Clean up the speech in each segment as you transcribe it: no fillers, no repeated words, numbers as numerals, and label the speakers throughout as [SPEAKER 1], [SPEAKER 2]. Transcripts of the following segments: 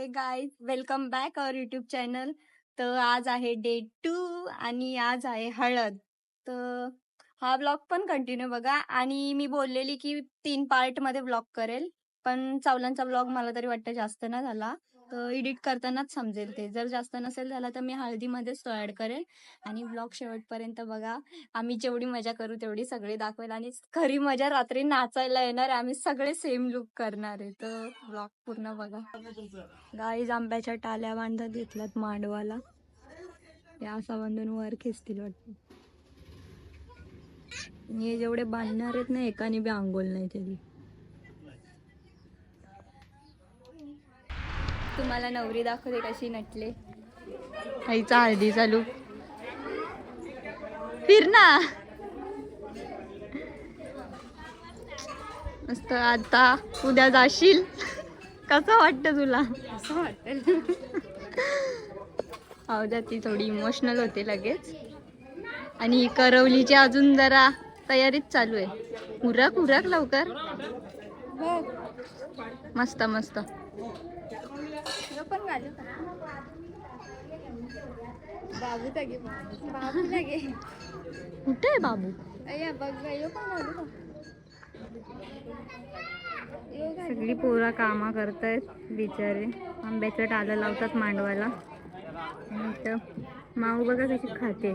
[SPEAKER 1] Guys, welcome back आवर YouTube channel. तर आज आहे डे 2 आणि आज आहे हळद. तर हा ब्लॉग पण कंटिन्यू बघा. आणि मी बोललेली की 3 पार्ट मध्ये ब्लॉग करेल, पण चवलांचा ब्लॉग मला तरी वाटतं जास्त ना झाला, तर एडिट करतानाच समजेल. ते जर जास्त नसेल झाला तर मी हळदीमध्येच तो ऍड करेल. आणि ब्लॉग शेवटपर्यंत बघा. आम्ही जेवढी मजा करू तेवढी सगळी दाखवेल. आणि खरी मजा रात्री नाचायला येणार आहे. आम्ही सगळे सेम लुक करणार आहे. तर ब्लॉग पूर्ण बघा. गाईज आंब्याच्या टाल्या बांधत घेतल्यात मांडवाला. या असा बांधून वर खेचतील वाटतं. हे जेवढे बांधणार आहेत ना, एकाने बी आंघोळ नाही केली. तुम्हाला नवरी दाखवते कशी नटले. आईचा हळदी चालू. फिर ना मस्त. आता उद्या जाशील, कसं वाटतं तुला? असं वाटतं अवदा ती थोडी इमोशनल होते लगेच. आणि करवलीची अजून जरा तयारीच चालू आहे. उरक उरक लवकर. मस्त मस्त. बाबू घे, बाबू घे. कुठे आहे बाबू? सगळी पोरा कामा करतायत बिचारे. आंब्याचं टालं लावतात मांडवाला. माऊ बघा कशी खाते.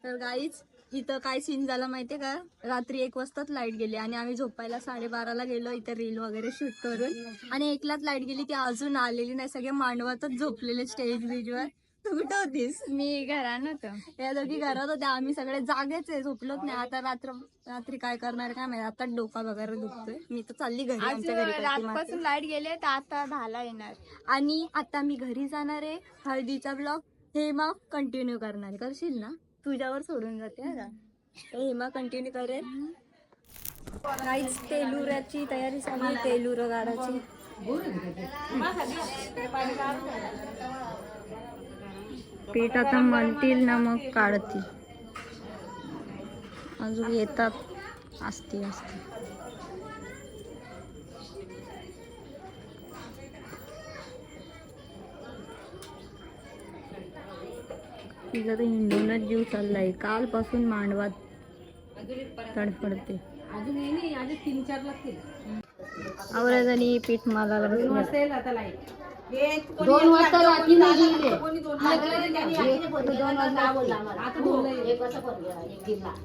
[SPEAKER 1] तर गाईच इथं काय सीन झाला माहितीये का? रात्री 1 वाजताच लाईट गेली आणि आम्ही झोपायला 12:30ला गेलो इथे रील वगैरे शूट करून. आणि 1लाच लाईट गेली, ती अजून आलेली नाही. सगळे मांडवातच झोपलेले स्टेज बीजवर. तू कुठं होतीस? मी घरात होतो. या दोघी घरात होत्या. आम्ही सगळे जागेच आहे, झोपलोच नाही. आता रात्री काय करणार काय माहिती. आता डोका वगैरे दुखतोय. मी तर चालली घरी. आमच्या घरी रातपासून लाईट गेले तर आता 10ला येणार. आणि आता मी घरी जाणार आहे. हळदीचा ब्लॉग हेमा कंटिन्यू करणार आहे. करशील ना? तुझ्यावर सोडून जाते. हेमा कंटिन्यू करेल. काहीच तेलुराची तयारी चालू. तेलुर गाडाची पीठ आता मळतील ना, मग काढतील. अजून येतात. असते तिला तर हिंडूनच जीव चाललाय. कालपासून मांडवात तडफडते. आवराजणी पीठ मला
[SPEAKER 2] 2 वाजता रात्री नाही गेले.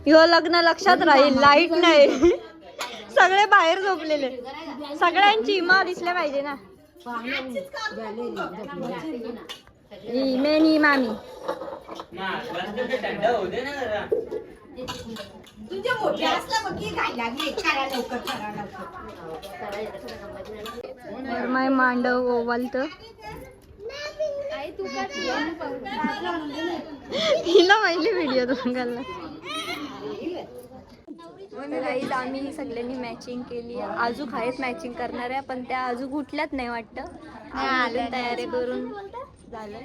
[SPEAKER 1] ह्यो लग्न लक्षात राहील. लाईट नाही, सगळे बाहेर झोपलेले. सगळ्यांची इमा दिसल्या पाहिजे ना. मेनी मामी माय मांडव ओवालत. तिला पहिले व्हिडिओ बघायला. आम्ही सगळ्यांनी मॅचिंग केली. आजूक आहेत मॅचिंग करणार आहे, पण त्या आजूक उठल्यात नाही वाटतं. तयारी करून झालं.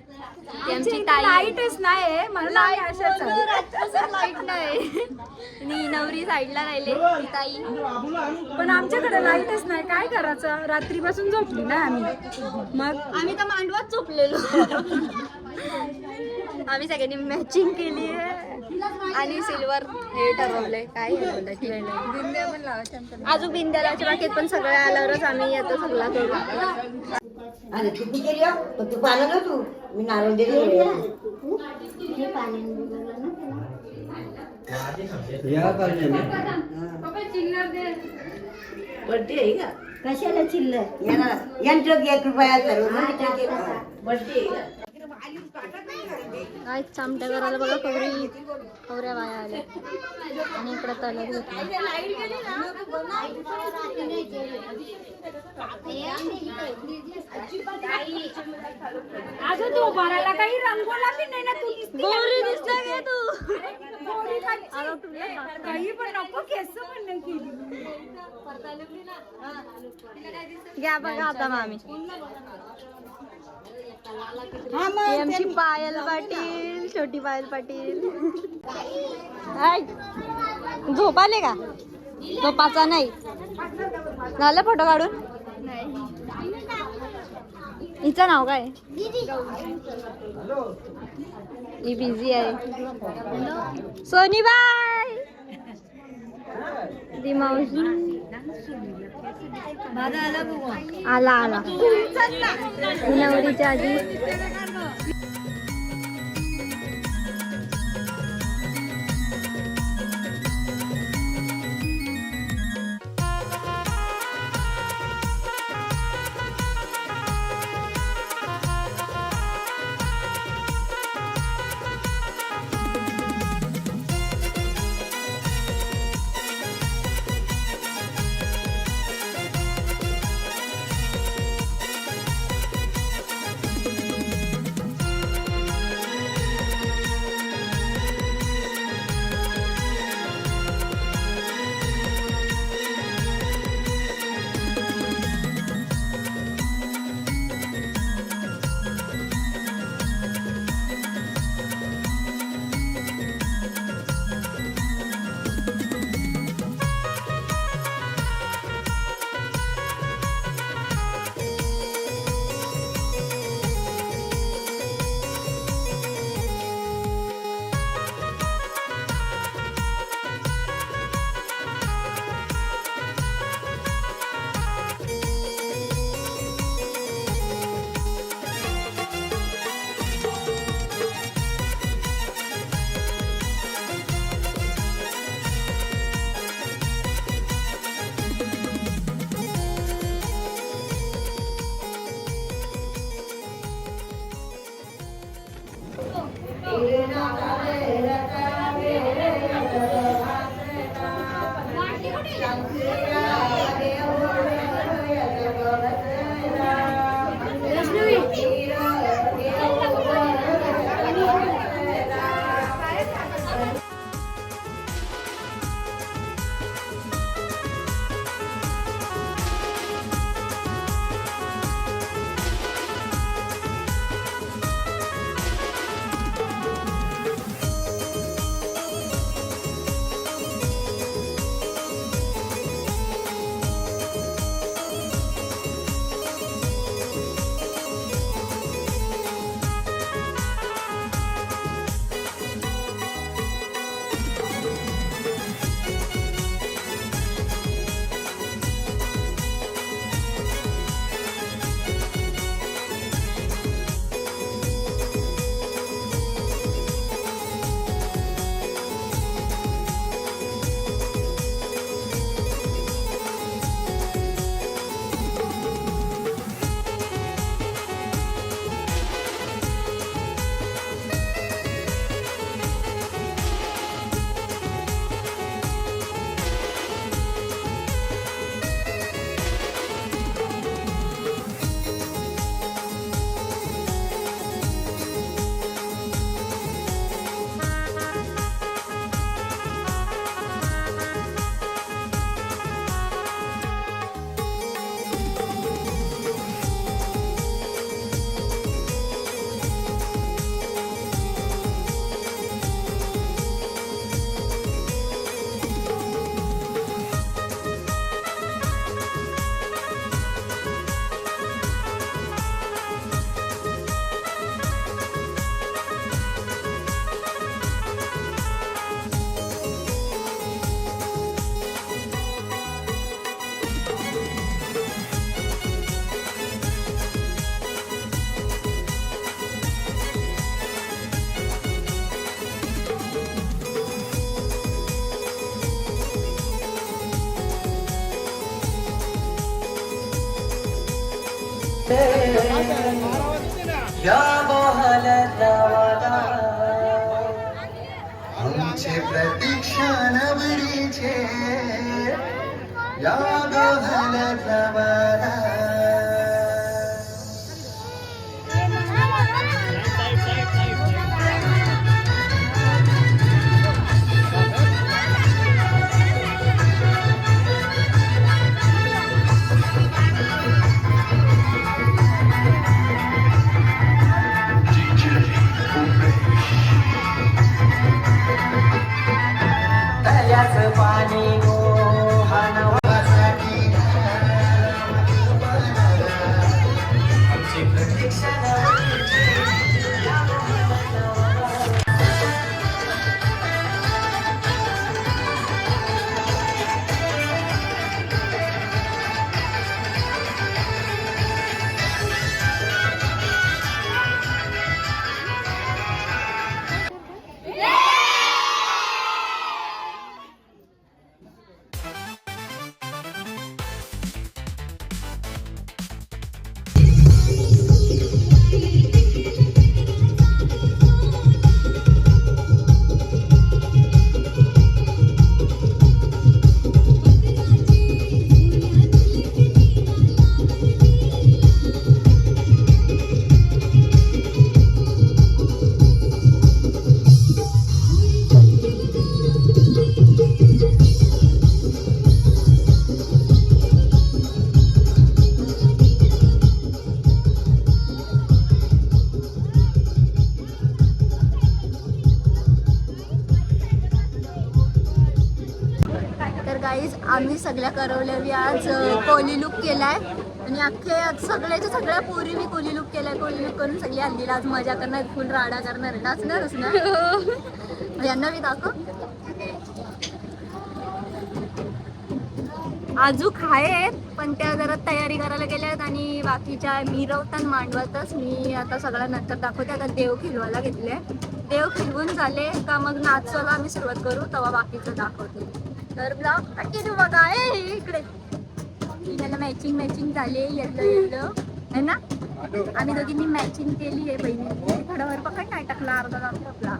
[SPEAKER 1] आमची लाईटच नाही. मला लाईट नाही. आणि नवरी साईडला राहिले ताई.
[SPEAKER 2] पण आमच्याकडे लाईटच नाही. काय करायचं? रात्रीपासून झोपली ना आम्ही. मग
[SPEAKER 1] आम्ही तर मांडवात झोपलेलो. आम्ही सगळ्यांनी मॅचिंग केली आहे. आणि सिल्वर हे ठरवलंय. काय हे बोलत अजून बिंद्यालाच्या बाकीत, पण सगळ्या आल्यावरच आम्ही येतो सगळा करू.
[SPEAKER 3] अरे तू गेली तू पाहिलं ना. तू मी नारळ दिले. बड्डे आहे का? कशाला चिल्लर? 1 रुपया सर्व बड्डे.
[SPEAKER 1] काय चामट्या करायला बघा कवऱ्या बाया आल्या आणि इकडे तलत घेतलं.
[SPEAKER 2] अजून तू भरायला काही रंगोला बी नाही ना तू
[SPEAKER 1] गौरी दिसला का तू?
[SPEAKER 2] काही पण नको केस पण नाही केली.
[SPEAKER 1] घ्या बघा आता मामी. ही आमची पायल पाटील, छोटी पायल पाटील. हाय. झोप आले का? झोपाचा नाही झालं फोटो काढून. हिचं नाव काय? ही बिझी आहे. सोनी बाय दी मावशी आला आला नवरीच्या आधी.
[SPEAKER 4] या मोहलता वाला आमचे प्रतीक्षा नवरीचे या गोहलता वाला तल्याचं पाणी मोहनवासाठी आमची प्रतीक्षा नवरीचे या गोहलता वाला.
[SPEAKER 1] तर गाईज आम्ही सगळ्या करवल्यावी आज कोली लुक केलाय आणि अख्खे सगळ्याच्या सगळ्या पोरी मी कोली लुक केलाय. कोली लुक करून सगळी हल्लीला आज मजा करणार, फुल राडा करणार, नाचणारच ना. यांना मी दाखव अजूक आहेत पण त्या जरा तयारी करायला गेल्यात आणि बाकीच्या मिरवतात मांडवातच. मी आता सगळ्या नंतर दाखवते. आता देव खिलवायला घेतले. देव खिलवून झाले का मग नाचायला आम्ही सुरुवात करू, तेव्हा बाकीचं दाखवते. तर ब्लॉग कंटिन्यू बघा. इकडे त्याला मॅचिंग झाले. येल्लो है ना. आम्ही दोघींनी मॅचिंग केली आहे. बहिणी थोडावर पकड नाही टाकला अर्धा तास आपला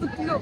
[SPEAKER 1] कुठलो.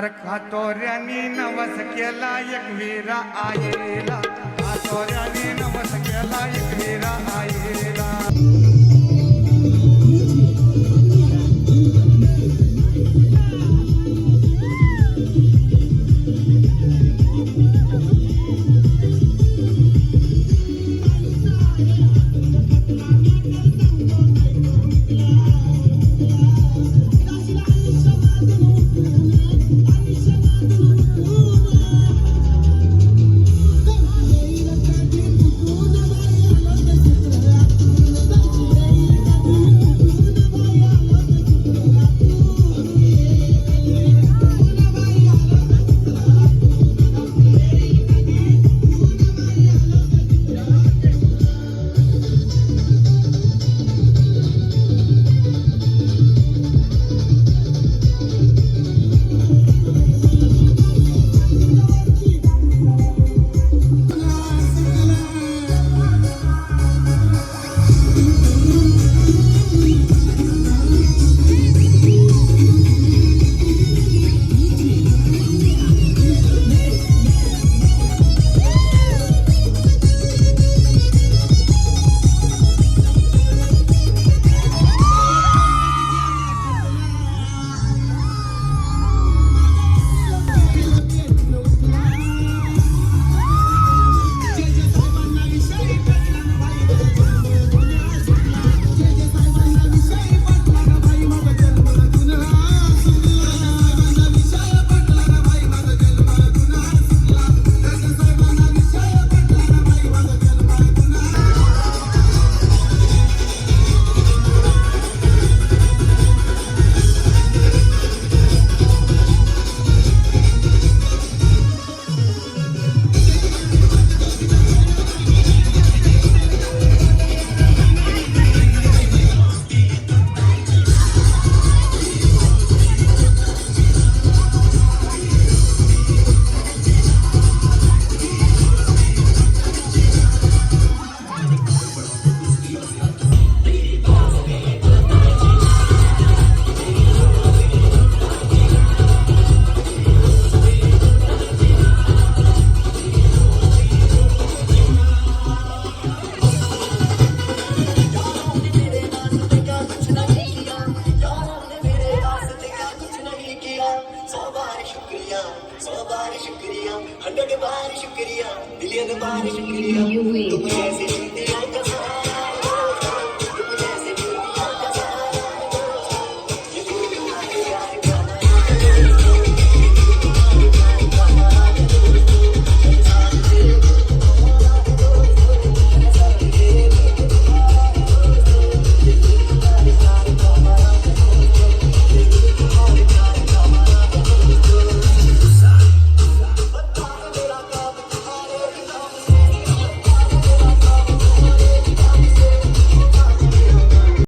[SPEAKER 5] अरे कातोऱ्यानी नवस केला एक वीरा आईला, कातोऱ्यानी नवस केला एक वीरा आईला.
[SPEAKER 4] शुक्रिया 100 बार शुक्रिया मिलियन बार शुक्रिया तुम ऐसे